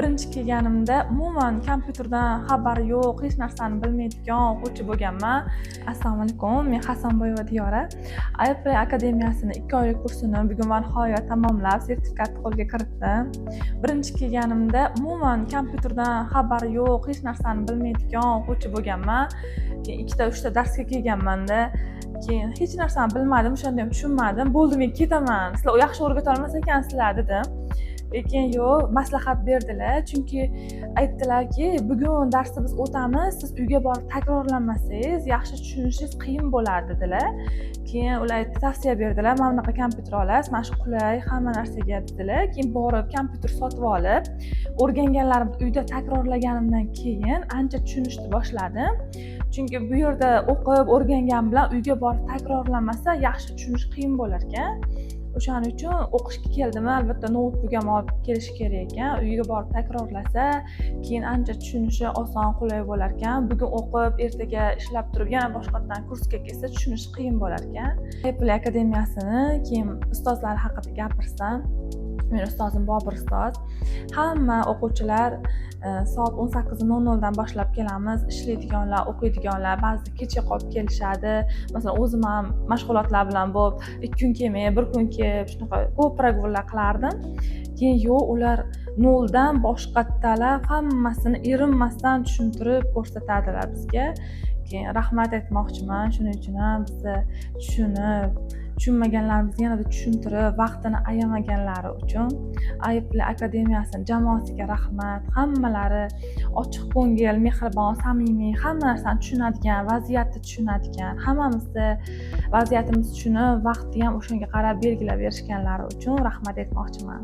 Birinchi kelganimda umuman kompyuterdan xabari yo'q, hech narsani bilmaydigan o'quvchi bo'lganman. Assalomu alaykum, men Hasanboyeva Diyora. Apple akademiyasini 2 oylik kursini bugun va nihoyat tamomlab, sertifikatni qo'lga kiritdim. Birinchi kelganimda umuman kompyuterdan xabari yo'q, hech narsani bilmaydigan o'quvchi bo'lganman. Keyin 2-3 ta darsga kelganman-da. Keyin hech narsani bilmadim, o'shanda ham tushunmadim. Bo'ldi, men ketaman. Sizlar yaxshi o'rgata olmas ekansizlar dedim. Lekin yo'q, maslahat berdilar, chunki aytdilarki, bugun darsni biz o'tamiz, siz uyga borib takrorlamasangiz, yaxshi tushunishingiz qiyin bo'ladi dedilar. Keyin ular tavsiya berdilar, mana bunaqa kompyuter olasiz, mana shu qulay, hamma narsaga dedilar. Keyin borib kompyuter sotib olib, o'rganganlarimni uyda takrorlaganimdan keyin ancha tushunishni boshladim. Chunki bu yerda o'qib, o'rgangan bilan uyga borib takrorlamasa, yaxshi tushunish qiyin bo'lar ekan. O'shaning uchun o'qishga keldim, albatta notebook ham olib kelish kerak ekan. Uyga borib takrorlasa, keyin ancha tushunishi oson, qulay bo'lar ekan. Bugun o'qib, ertaga ishlab turib, yana boshqatdan kursga kelsa, tushunish qiyin bo'lar ekan. Apple akademiyasini keyin ustozlar haqida gapirsam, men ustozim Bobur ustoz. Hamma o'quvchilar soat 18:00 dan boshlab kelamiz. Ishlaydiganlar, o'qiydiganlar, ba'zida kecha qolib kelishadi. Masalan, o'zim ham mashg'ulotlar bilan bo'lib, 2 kun kelmay, 1 kun kelib, shunaqa ko'p programmlar qilardim. Keyin yo'q, ular noldan boshqattalab hammasini erinmasdan tushuntirib ko'rsatadilar bizga. Keyin rahmat aytmoqchiman, shuning uchun ham bizni tushunmaganlarimizni yanada tushuntirib, vaqtini ayamaganlari uchun Apple akademiyasining jamoasiga rahmat. Hammalari ochiq ko'ngil, mehribon, samimiy, hamma narsani tushunadigan, vaziyatni tushunadigan, hammamizni vaziyatimizni tushunib, vaqtni ham o'shanga qarab belgilab berishganlari uchun rahmat aytmoqchiman.